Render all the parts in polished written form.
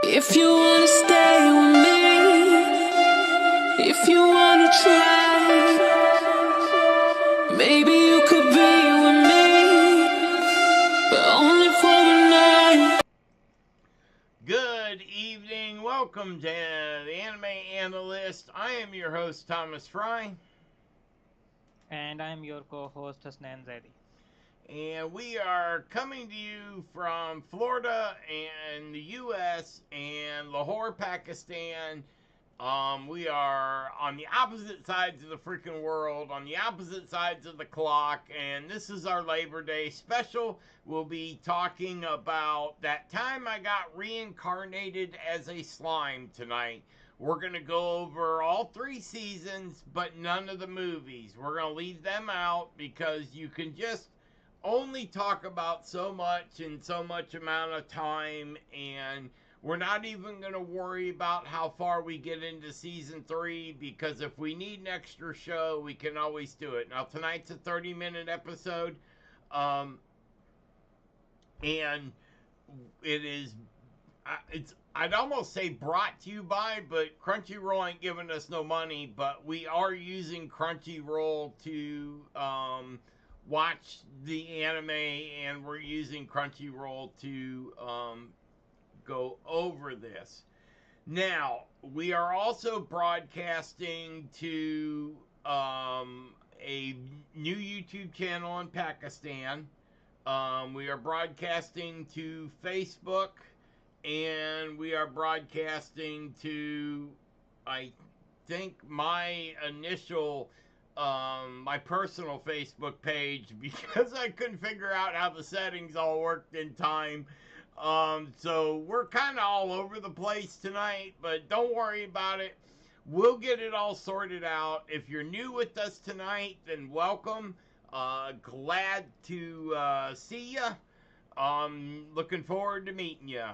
If you wanna stay with me, if you wanna try, maybe you could be with me, but only for the night. Good evening. Welcome to the Anime Analyst. I am your host, Thomas Fry. And I'm your co-host Hasnan Zaidi. And we are coming to you from Florida and the U.S. and Lahore, Pakistan. We are on the opposite sides of the freaking world, on the opposite sides of the clock, and this is our Labor Day special. We'll be talking about that time I got reincarnated as a slime tonight. We're going to go over all 3 seasons, but none of the movies. We're going to leave them out because you can just only talk about so much in so much amount of time, and we're not even going to worry about how far we get into season 3 because if we need an extra show, we can always do it. Now, tonight's a 30-minute episode, and it is, I'd almost say brought to you by, but Crunchyroll ain't giving us no money, but we are using Crunchyroll to watch the anime, and we're using Crunchyroll to go over this. Now, we are also broadcasting to a new YouTube channel in Pakistan. We are broadcasting to Facebook, and we are broadcasting to, I think, my initial my personal Facebook page because I couldn't figure out how the settings all worked in time. So we're kind of all over the place tonight, but don't worry about it. We'll get it all sorted out. If you're new with us tonight, then welcome. Glad to see you. Looking forward to meeting you.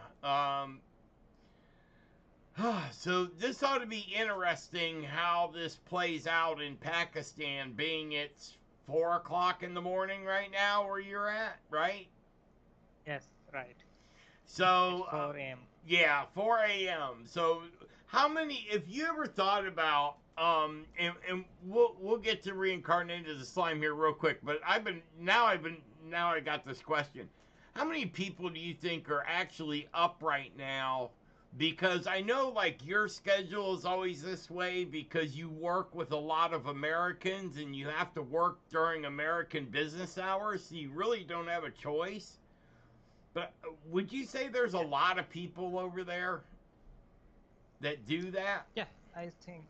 So this ought to be interesting how this plays out in Pakistan, being it's 4 o'clock in the morning right now where you're at, right? Yes, right. So, It's 4 a.m. Yeah, 4 a.m. So how many, if you ever thought about, and we'll get to Reincarnated as a Slime here real quick, but now I got this question. How many people do you think are actually up right now? Because I know, like, your schedule is always this way because you work with a lot of Americans and you have to work during American business hours, so you really don't have a choice. But would you say there's a Yeah, lot of people over there that do that? yeah. I think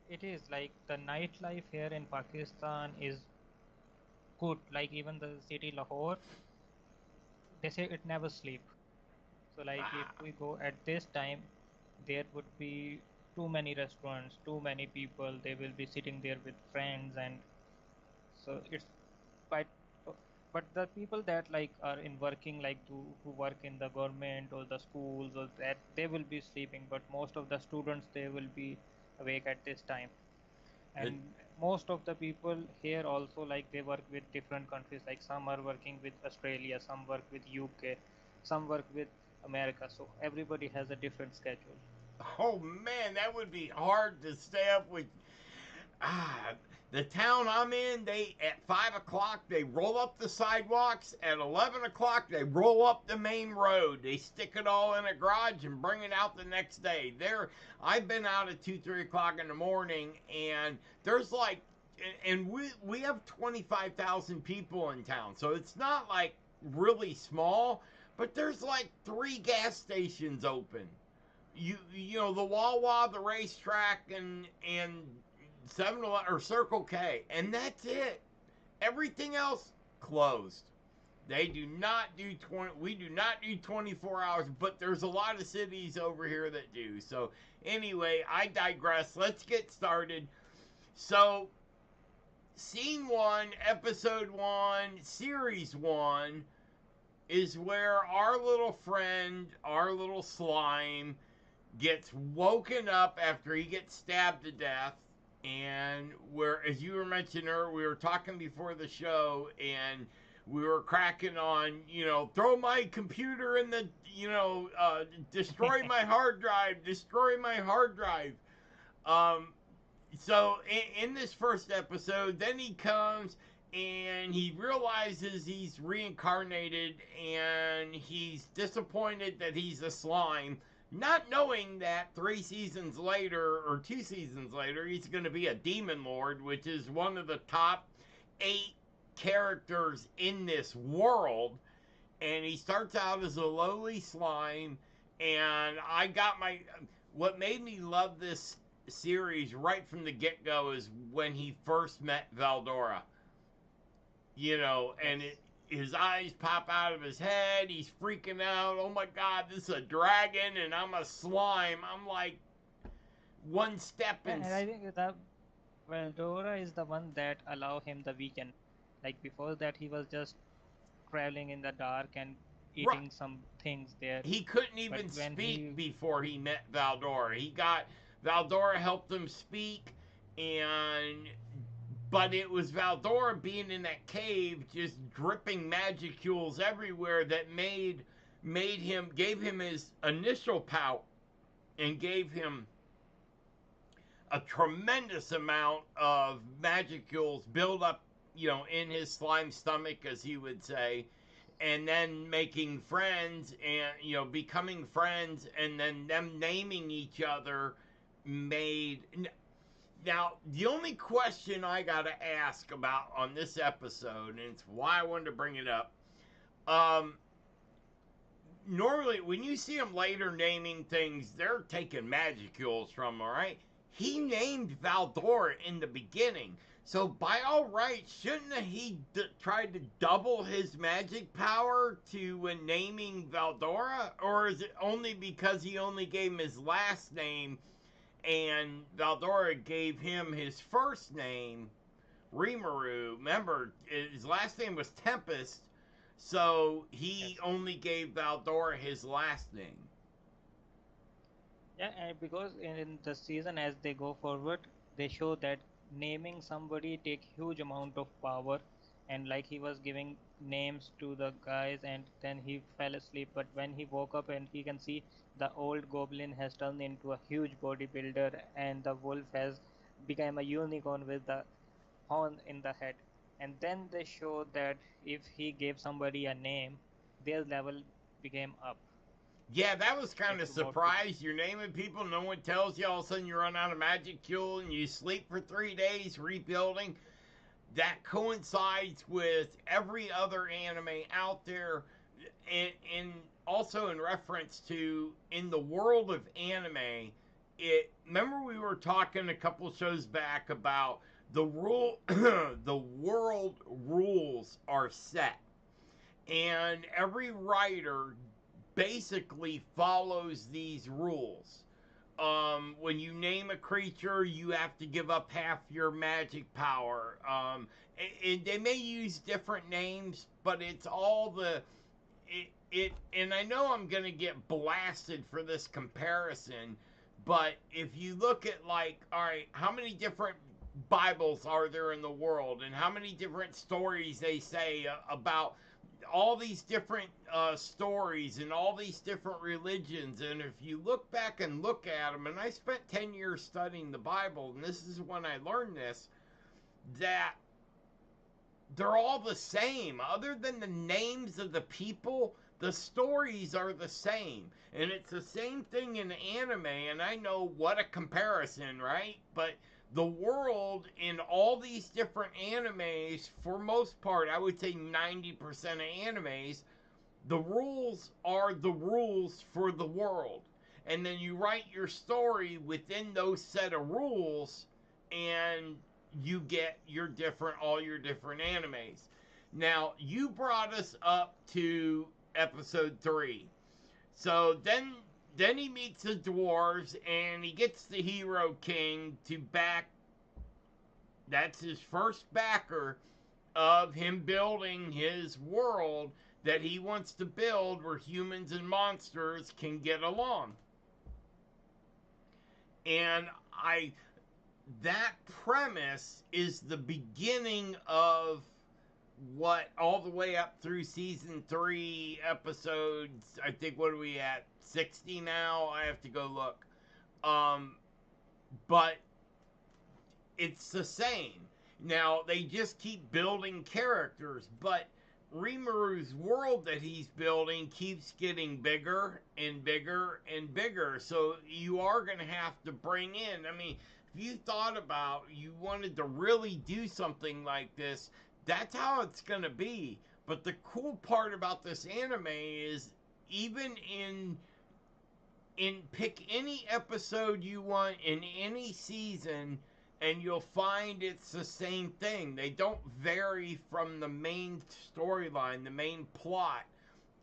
it is like the nightlife here in Pakistan is good. Like even the city Lahore, they say it never sleep. So like if Ah, we go at this time, there would be too many restaurants, too many people. They will be sitting there with friends, and so it's quite. But the people that like are in working, like who work in the government or the schools or that, they will be sleeping. But most of the students, they will be awake at this time. it, And most of the people here also, like they work with different countries. Like some are working with Australia, some work with UK, some work with America. So everybody has a different schedule. oh man, that would be hard to stay up with. Ah, the town I'm in, they at 5 o'clock they roll up the sidewalks. At 11 o'clock they roll up the main road. They stick it all in a garage and bring it out the next day. I've been out at 2, 3 o'clock in the morning, and there's like, and we have 25,000 people in town, so it's not like really small. But there's like 3 gas stations open. You know the Wawa, the racetrack, and 7-Eleven or Circle K, and that's it. Everything else closed. They do not do 20. We do not do 24 hours, but there's a lot of cities over here that do. So anyway, I digress. Let's get started. So scene 1, episode 1, series 1 is where our little friend, our little slime, gets woken up after he gets stabbed to death. And where, as you were mentioning earlier, we were talking before the show, and we were cracking on, throw my computer in the, destroy my hard drive, destroy my hard drive. Um, so in this first episode, then he comes and he realizes he's reincarnated and he's disappointed that he's a slime, not knowing that 3 seasons later or 2 seasons later, he's going to be a demon lord, which is one of the top 8 characters in this world. And he starts out as a lowly slime. And I got my. What made me love this series right from the get go is when he first met Valdora. Yes. And his eyes pop out of his head. He's freaking out. Oh my God, this is a dragon and I'm a slime. I'm like one step in. And I think that Veldora is the one that allow him the weekend. Like before that, he was just traveling in the dark and Right. eating some things there. He couldn't But even when speak he, before he met Valdora. Valdora helped him speak, and but it was Valdora being in that cave, just dripping magicules everywhere, that gave him his initial power, and gave him a tremendous amount of magicules build up, in his slime stomach, as he would say, and then making friends and, becoming friends, and then them naming each other made. Now, the only question I got to ask about on this episode, and it's why I wanted to bring it up, um, normally when you see them later naming things, they're taking magicules from, all right? He named Valdora in the beginning. So by all rights, shouldn't he tried to double his magic power to when naming Valdora? Or is it only because he only gave him his last name and Valdora gave him his first name, Rimuru? Remember, his last name was Tempest, so he yes, only gave Valdora his last name. yeah, and because in the season as they go forward, they show that naming somebody take huge amount of power, and like he was giving names to the guys, and then he fell asleep. But when he woke up and he can see the old goblin has turned into a huge bodybuilder, and the wolf has become a unicorn with the horn in the head. And then they show that if he gave somebody a name, their level became up. Yeah, that was kind of It's about to. surprised. You're naming people, no one tells you. All of a sudden, you run out of magic fuel and you sleep for 3 days rebuilding. That coincides with every other anime out there, and also in reference to in the world of anime. It remember we were talking a couple shows back about the rule, the world rules are set, and every writer basically follows these rules. When you name a creature, you have to give up half your magic power. And they may use different names, but it's all it. And I know I'm gonna get blasted for this comparison, but if you look at, like, all right, how many different Bibles are there in the world, and how many different stories they say about all these different stories and all these different religions. And if you look back and look at them, and I spent 10 years studying the Bible, and this is when I learned this, that they're all the same. Other than the names of the people, the stories are the same. And it's the same thing in anime, and I know what a comparison, right? But the world in all these different animes, for most part, I would say 90% of animes, the rules are the rules for the world. And then you write your story within those set of rules, and you get all your different animes. Now, you brought us up to episode 3. So then he meets the dwarves and he gets the Hero King to back. That's his first backer of him building his world that he wants to build, where humans and monsters can get along. And I that premise is the beginning of what, all the way up through season 3 episodes. I think, what are we at, 60 now? I have to go look. But it's the same. Now they just keep building characters, but Rimuru's world that he's building keeps getting bigger and bigger and bigger. So you are going to have to bring in, I mean, if you thought about you wanted to really do something like this, that's how it's going to be. But the cool part about this anime is, even in pick any episode you want in any season, and you'll find it's the same thing. They don't vary from the main storyline, the main plot.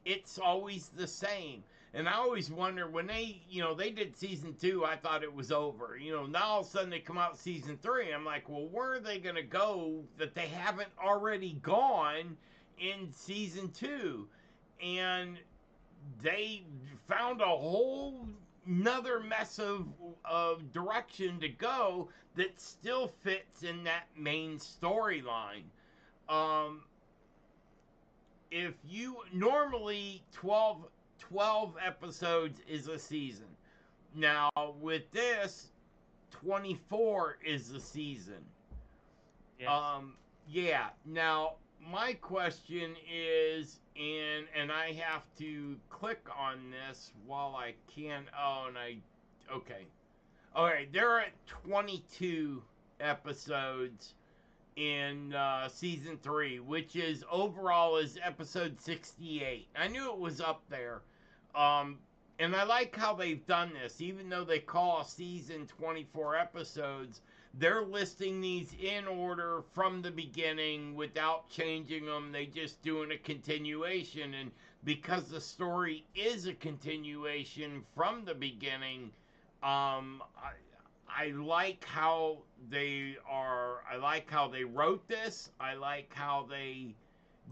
It's always the same. And I always wonder, when they, they did season 2, I thought it was over. Now all of a sudden they come out with season 3. I'm like, well, where are they going to go that they haven't already gone in season 2? And they found a whole another mess of direction to go that still fits in that main storyline. If you normally 12 episodes is a season. Now with this, 24 is the season. Yes. Yeah. Now my question is, and I have to click on this while I can. Oh, and okay. All right, they're at 22 episodes in season 3, which is overall is episode 68. I knew it was up there. And I like how they've done this. Even though they call a season 24 episodes, they're listing these in order from the beginning without changing them. They just doing a continuation. And because the story is a continuation from the beginning, I like how they are. I like how they wrote this. I like how they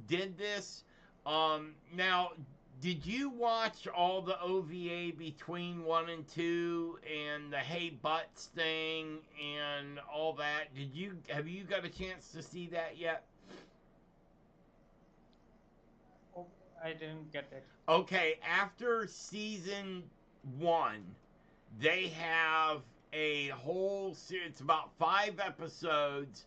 did this. Now, did you watch all the OVA between 1 and 2 and the Hey Butts thing and all that? Have you got a chance to see that yet? Oh, I didn't get it. Okay, after season 1, they have a whole series. It's about 5 episodes,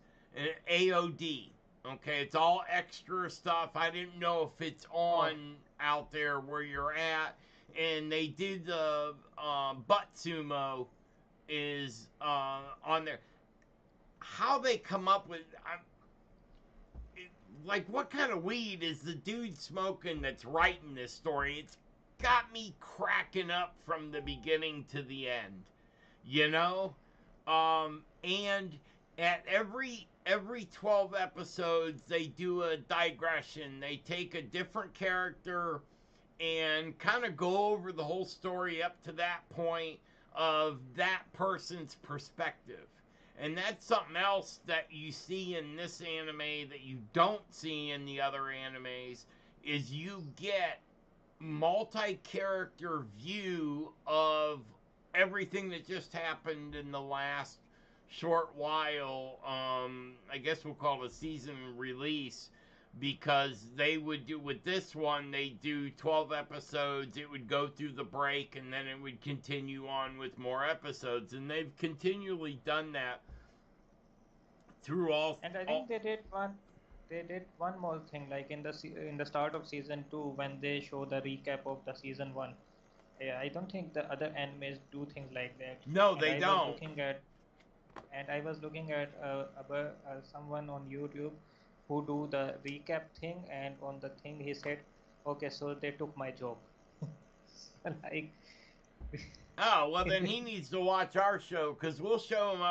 AOD. Okay, it's all extra stuff. I didn't know if it's on out there where you're at. And they did the Butt Sumo is on there. How they come up with... like, what kind of weed is the dude smoking that's writing this story? It's got me cracking up from the beginning to the end. And at every 12 episodes, they do a digression. They take a different character and kind of go over the whole story up to that point of that person's perspective. And that's something else that you see in this anime that you don't see in the other animes, is you get multi-character view of everything that just happened in the last short while. I guess we'll call it a season release, because they would do, with this one, they do 12 episodes, it would go through the break, and then it would continue on with more episodes, and they've continually done that through all. And I think they did one more thing, like in the start of season 2, when they show the recap of the season 1. Yeah, I don't think the other animes do things like that. No, And they I don't. I was looking at someone on YouTube who do the recap thing, and on the thing he said, "Okay, so they took my job." Like, Oh, well then he needs to watch our show, because we'll show him.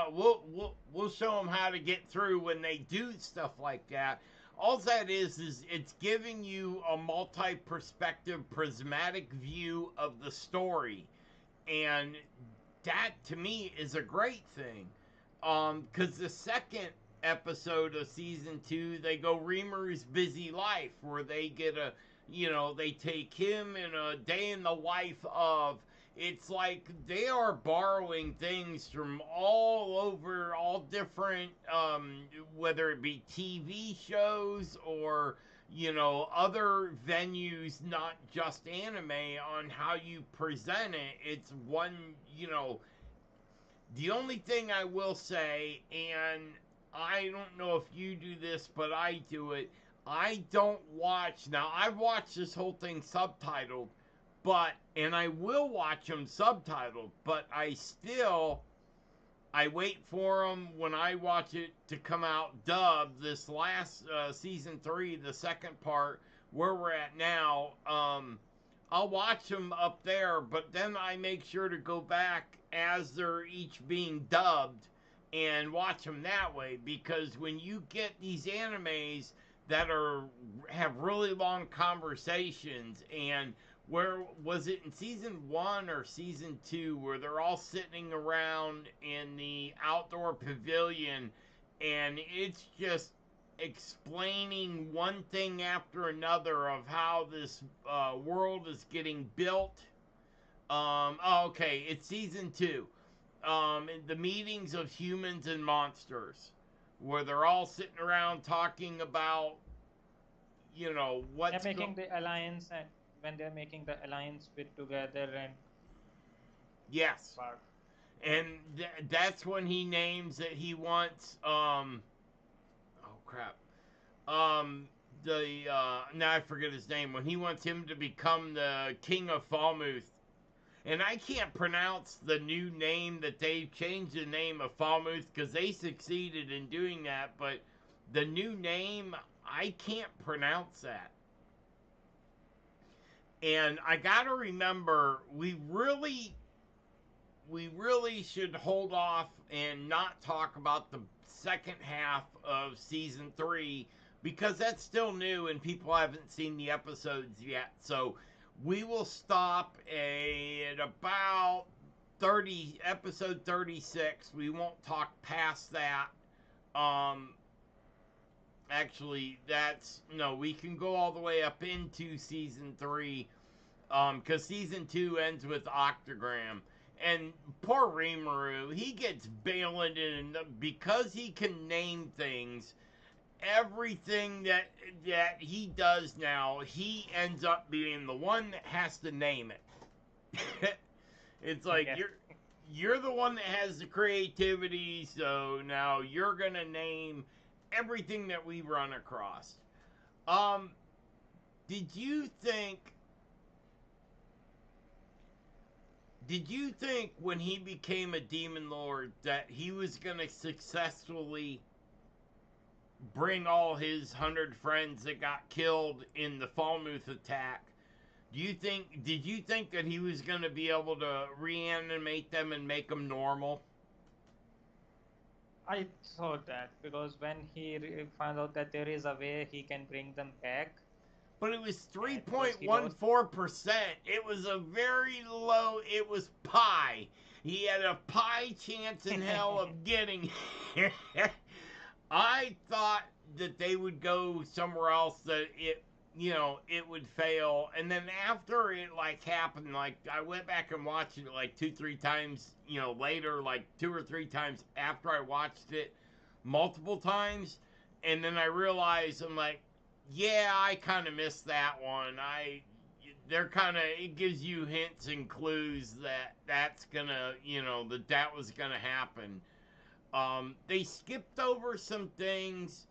We'll show him how to get through when they do stuff like that. All that is it's giving you a multi-perspective, prismatic view of the story, and that to me is a great thing. Because the second episode of season 2, they go Reamer's busy life, where they get they take him in a day in the life of, it's like they are borrowing things from all over, all different, whether it be TV shows or, other venues, not just anime, on how you present it. It's one, the only thing I will say, and I don't know if you do this, but I do it. I don't watch. Now, I've watched this whole thing subtitled, and I will watch them subtitled, but I wait for them when I watch it to come out dubbed. This last season 3, the second part, where we're at now, I'll watch them up there, but then I make sure to go back as they're each being dubbed and watch them that way, because when you get these animes that have really long conversations, and where was it in season 1 or season 2 where they're all sitting around in the outdoor pavilion, and it's just explaining one thing after another of how this world is getting built. Okay, it's season 2. The meetings of humans and monsters, where they're all sitting around talking about, They're what's making the alliance, and when they're making the alliance with together and yes. part. And that's when he names that he wants, oh crap, now I forget his name, when he wants him to become the king of Falmouth. And I can't pronounce the new name that they've changed the name of Falmouth, because they succeeded in doing that, but the new name, I can't pronounce that. And I gotta remember, we really should hold off and not talk about the second half of season 3, because that's still new and people haven't seen the episodes yet. So we will stop at about episode 36. We won't talk past that. Actually, we can go all the way up into season 3, because season 2 ends with Octogram. And poor Rimuru, he gets bailed in, because he can name things. Everything that he does now, he ends up being the one that has to name it. It's like, Yeah. you're the one that has the creativity, so now you're gonna name everything that we run across. Did you think when he became a demon lord that he was gonna successfully bring all his 100 friends that got killed in the Falmouth attack? Did you think that he was going to be able to reanimate them and make them normal? I thought that because when he found out that there is a way he can bring them back, But it was and because he lost, 3.14%. It was a very low, it was pi. He had a pi chance in hell of getting it. I thought that they would go somewhere else, that it would fail. And then after it happened, I went back and watched it 2-3 times, later, 2 or 3 times after I watched it multiple times. And then I realized, I'm like, yeah, I kind of missed that one. It gives you hints and clues that's gonna, that was gonna happen. They skipped over some things,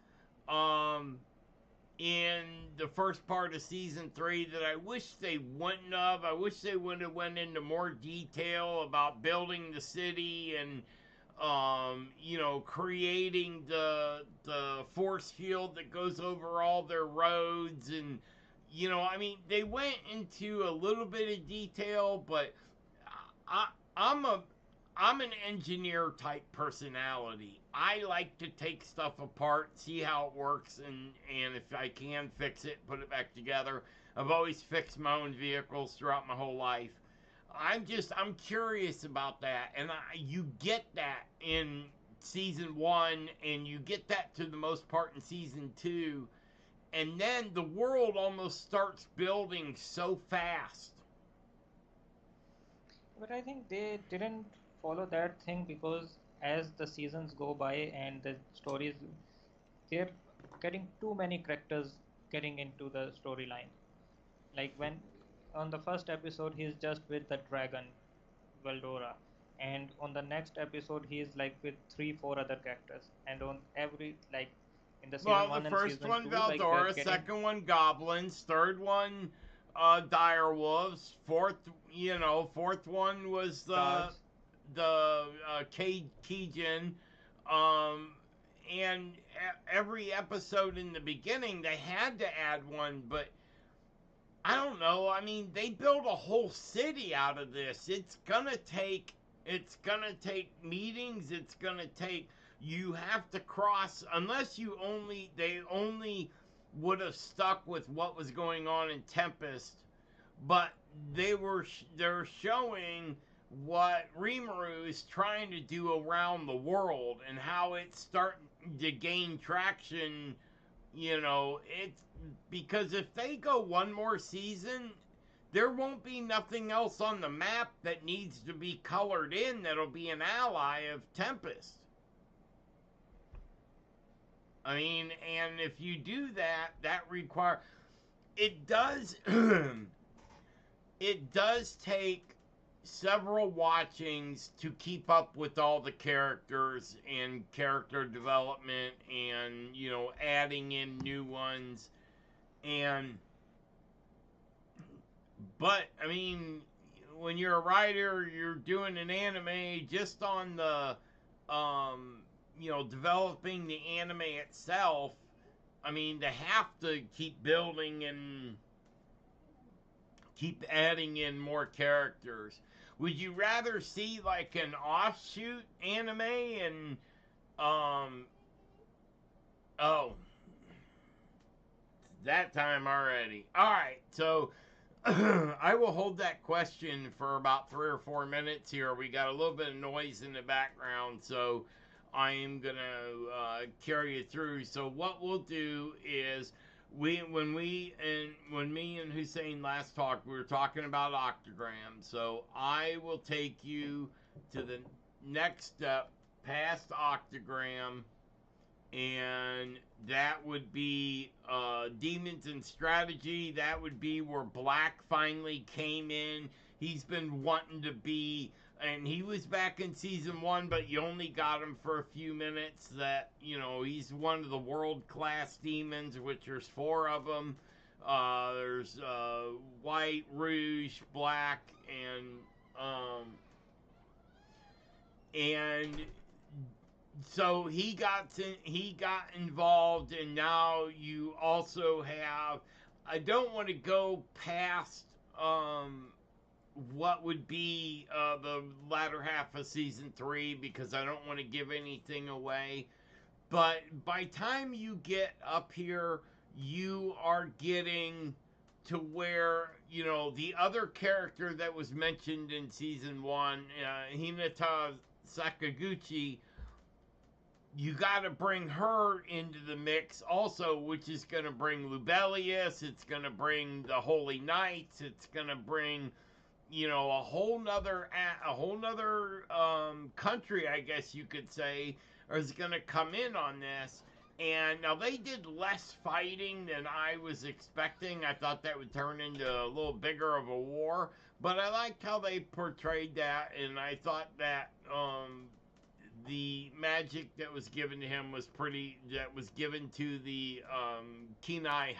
in the first part of season 3 that I wish they wouldn't have. I wish they would have went into more detail about building the city and, creating the force field that goes over all their roads. And, they went into a little bit of detail, but I'm an engineer type personality. I like to take stuff apart, see how it works, and if I can fix it, put it back together. I've always fixed my own vehicles throughout my whole life. I'm curious about that, and you get that in season 1, and you get that to the most part in season 2, and then the world almost starts building so fast. But I think they didn't follow that thing because as the seasons go by and the stories, they're getting too many characters getting into the storyline. Like when on the first episode he's just with the dragon, Valdora, and on the next episode he's like with three, four other characters, and on every like in the season Well, the one and first season one two, like they're Valdora, getting second one goblins, third one dire wolves, fourth one was guards. the Kijin, um, and every episode in the beginning they had to add one, but I don't know. I mean, they built a whole city out of this. It's gonna take meetings. It's gonna take you have to cross unless they only would have stuck with what was going on in Tempest, but they're showing what Rimuru is trying to do around the world and how it's starting to gain traction. It's because if they go one more season, there won't be nothing else on the map that needs to be colored in that'll be an ally of Tempest. I mean, and if you do that, that require it does it does take several watchings to keep up with all the characters and character development and adding in new ones. And but I mean, when you're a writer, you're doing an anime just on the developing the anime itself. I mean, to have to keep building and keep adding in more characters. Would you rather see like an offshoot anime and um oh, that time already. All right, so I will hold that question for about 3 or 4 minutes here. We got a little bit of noise in the background, so I am gonna carry it through. So what we'll do is when me and Hussein last talked, we were talking about octograms. So I will take you to the next step past octogram, and that would be Demons and Strategy. That would be where Black finally came in. He's been wanting to be, and he was back in season one, but you only got him for a few minutes. That he's one of the world-class demons, which there's four of them. There's White, Rouge, Black, and so he got involved, and now you also have. I don't want to go past what would be the latter half of season 3 because I don't want to give anything away. But by time you get up here, you are getting to where the other character that was mentioned in season 1, Hinata Sakaguchi. You got to bring her into the mix also, which is going to bring Lubelius. It's going to bring the Holy Knights. It's going to bring, a whole nother country, I guess you could say, is going to come in on this. And now they did less fighting than I was expecting. I thought that would turn into a little bigger of a war, but I liked how they portrayed that, and I thought that the magic that was given to him that was given to the Kenai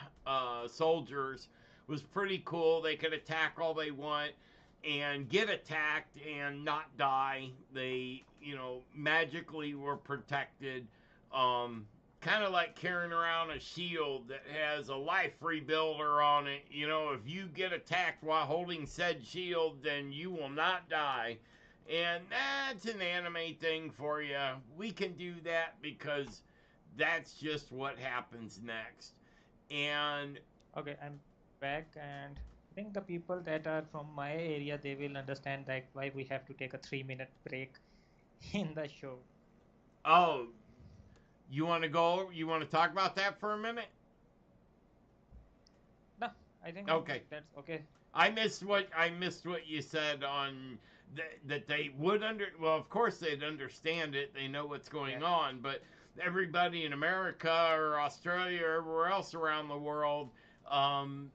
soldiers was pretty cool. They could attack all they want and get attacked and not die. They, magically were protected. Kind of like carrying around a shield that has a life rebuilder on it. If you get attacked while holding said shield, then you will not die. And that's an anime thing for you. We can do that because that's just what happens next. And Okay, I'm back, and I think the people that are from my area they will understand like why we have to take a 3 minute break in the show. oh, you want to go? You want to talk about that for a minute? No, I think Okay. that's okay. I missed what you said on that they would well, of course they'd understand it. They know what's Yeah. going on, but everybody in America or Australia or everywhere else around the world, um,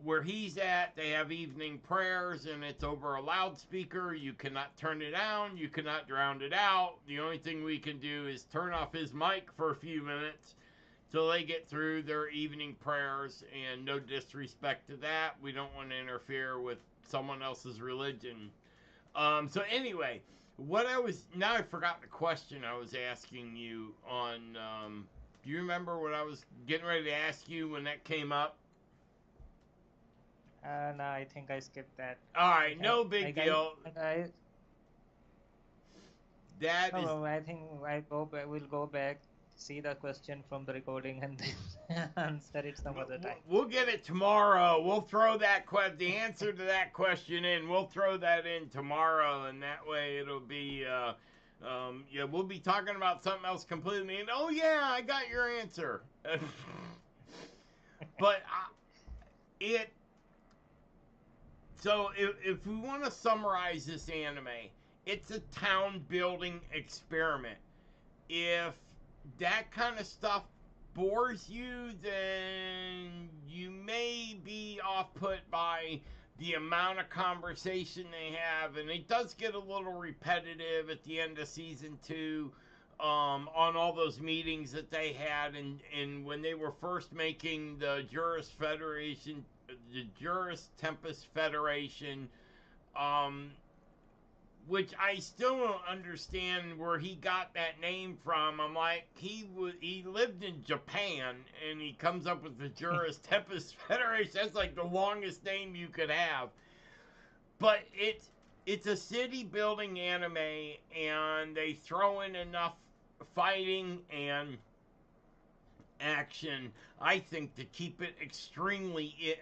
where he's at, they have evening prayers and it's over a loudspeaker. You cannot turn it down. You cannot drown it out. The only thing we can do is turn off his mic for a few minutes till they get through their evening prayers, and no disrespect to that. We don't want to interfere with someone else's religion. So anyway, now I forgot the question I was asking you on, do you remember what I was getting ready to ask you when that came up? No, I think I skipped that. All right, Like no big deal. That is I think we'll go back, see the question from the recording, and then answer it some other time. We'll get it tomorrow. We'll throw the answer to that question in. We'll throw that in tomorrow, and that way it'll be, yeah, we'll be talking about something else completely. And oh yeah, I got your answer. But so if we want to summarize this anime, it's a town building experiment. If that kind of stuff bores you, then you may be off put by the amount of conversation they have, and it does get a little repetitive at the end of season 2, on all those meetings that they had, and when they were first making the Juris Tempest Federation, which I still don't understand where he got that name from. I'm like, he lived in Japan, and he comes up with the Juris Tempest Federation. That's like the longest name you could have. But it's a city building anime, and they throw in enough fighting and action, I think, to keep it extremely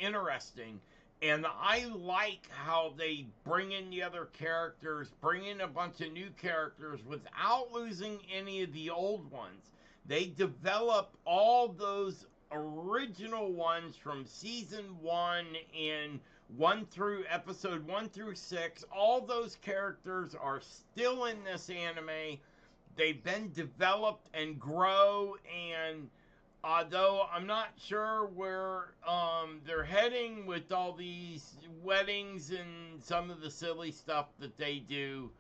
interesting. And I like how they bring in the other characters, bring in a bunch of new characters without losing any of the old ones. They develop all those original ones from season 1 and episode 1 through 6. All those characters are still in this anime. They've been developed and grow, and although I'm not sure where they're heading with all these weddings and some of the silly stuff that they do,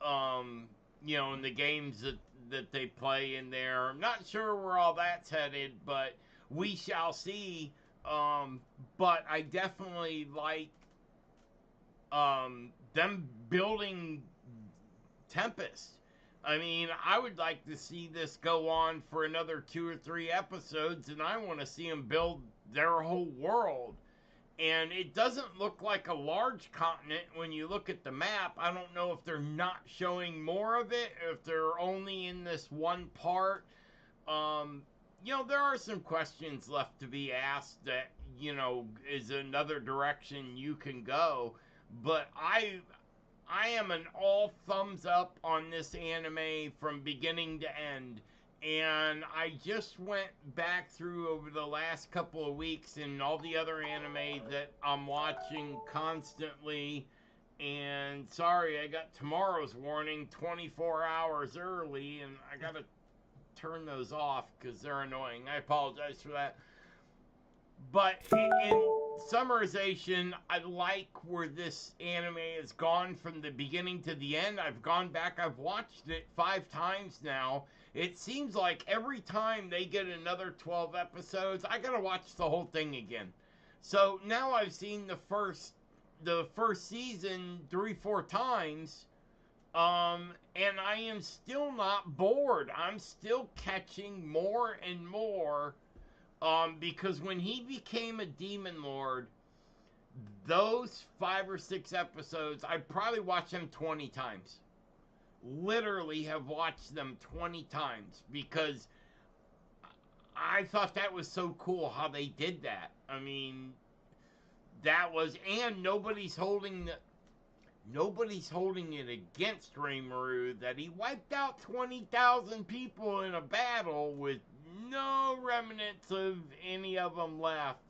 in the games that they play in there. I'm not sure where all that's headed, but we shall see. But I definitely like them building Tempest. I mean, I would like to see this go on for another 2 or 3 episodes, and I want to see them build their whole world. And it doesn't look like a large continent when you look at the map. I don't know if they're not showing more of it, if they're only in this one part. There are some questions left to be asked that, is another direction you can go. But I am an all thumbs up on this anime from beginning to end. And I just went back through over the last couple of weeks and all the other anime that I'm watching constantly. And sorry, I got tomorrow's warning 24 hours early, and I got to turn those off because they're annoying. I apologize for that. But in summarization, I like where this anime has gone from the beginning to the end. I've gone back, I've watched it 5 times now. It seems like every time they get another 12 episodes, I gotta watch the whole thing again. So now I've seen the first season 3-4 times, and I am still not bored. I'm still catching more and more. Because when he became a demon lord, those 5 or 6 episodes, I probably watched them 20 times. Literally have watched them 20 times because I thought that was so cool how they did that. I mean, and nobody's holding it against Rimuru that he wiped out 20,000 people in a battle with no remnants of any of them left.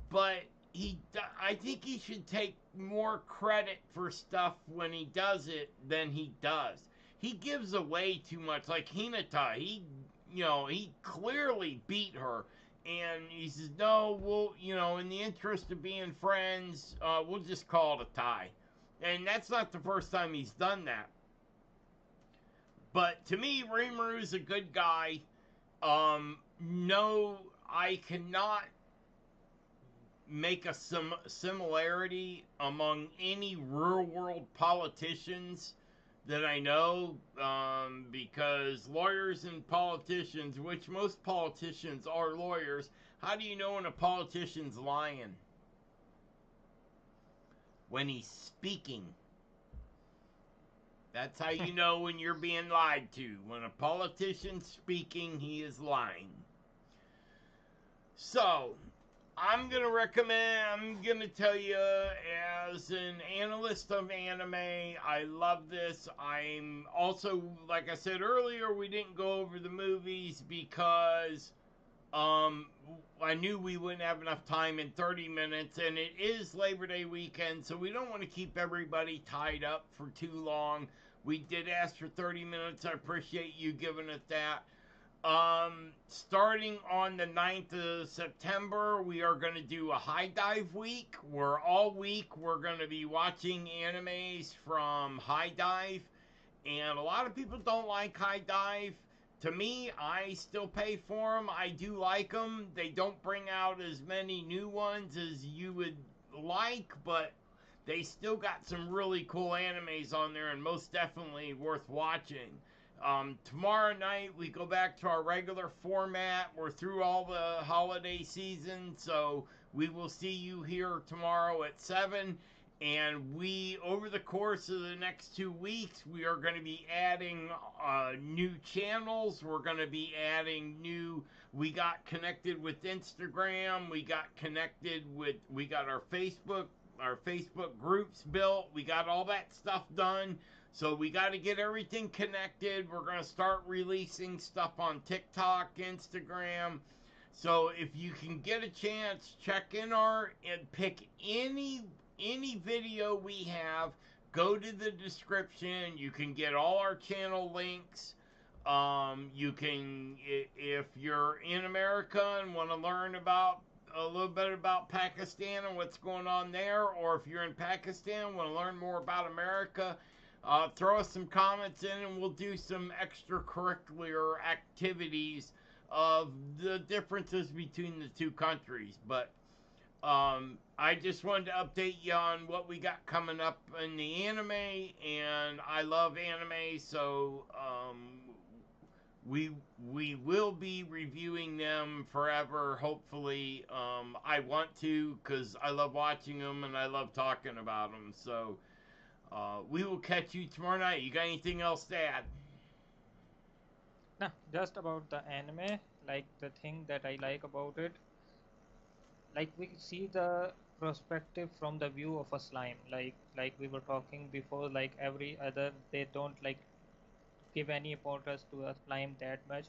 But I think he should take more credit for stuff when he does it than he does. He gives away too much. Like Hinata, he clearly beat her, and he says, "No, we'll, in the interest of being friends, we'll just call it a tie." And that's not the first time he's done that. But to me, Rimuru is a good guy. No, I cannot make a similarity among any real world politicians that I know, because lawyers and politicians, which most politicians are lawyers, how do you know when a politician's lying? When he's speaking. That's how you know when you're being lied to. When a politician's speaking, he is lying. So, I'm going to tell you, as an analyst of anime, I love this. I'm also, like I said earlier, we didn't go over the movies because I knew we wouldn't have enough time in 30 minutes, and it is Labor Day weekend, so we don't want to keep everybody tied up for too long. We did ask for 30 minutes. I appreciate you giving it that. Starting on the 9th of September, we are going to do a high dive week, where all week we're going to be watching animes from high dive, and a lot of people don't like high dive. To me, I still pay for them. I do like them. They don't bring out as many new ones as you would like, but they still got some really cool animes on there, and most definitely worth watching. Tomorrow night, we go back to our regular format. We're through all the holiday season, so we will see you here tomorrow at 7. And over the course of the next 2 weeks, we are going to be adding new channels. We're going to be adding we got connected with Instagram. We got our Facebook groups built. We got all that stuff done. So we got to get everything connected. We're going to start releasing stuff on TikTok, Instagram. So if you can get a chance, check in and pick any video we have. Go to the description. You can get all our channel links. You can, if you're in America and want to learn about a little bit about Pakistan and what's going on there, or if you're in Pakistan and want to learn more about America, throw us some comments in and we'll do some extracurricular activities of the differences between the two countries. But I just wanted to update you on what we got coming up in the anime, and I love anime, so we will be reviewing them forever, hopefully. I want to, because I love watching them and I love talking about them. So we will catch you tomorrow night. You got anything else to add? Nah, just about the anime, like the thing that I like about it, like we see the perspective from the view of a slime, like we were talking before, like every other, they don't like give any importance to a slime that much,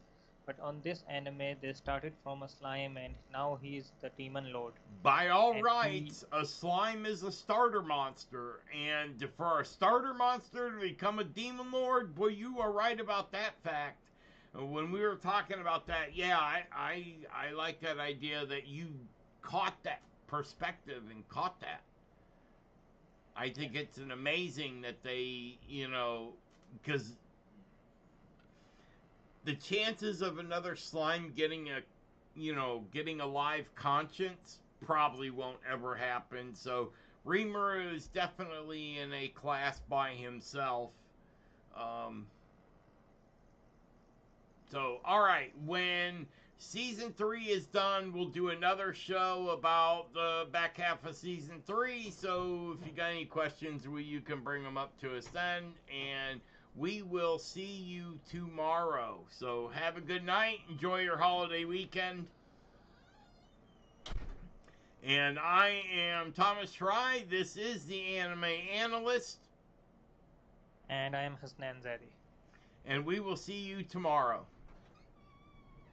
but on this anime they started from a slime and now he's the demon lord. By all And rights, a slime is a starter monster, and for a starter monster to become a demon lord, boy, you are right about that fact. When we were talking about that, yeah, I like that idea that you caught that perspective and caught that. I think it's an amazing that they, because the chances of another slime getting a live conscience probably won't ever happen. So Rimuru is definitely in a class by himself. So, all right, when season 3 is done, we'll do another show about the back half of season 3. So if you got any questions, you can bring them up to us then, and we will see you tomorrow. So have a good night. Enjoy your holiday weekend. And I am Thomas Fry. This is the Anime Analyst. I am Hasnan Zadi. And we will see you tomorrow.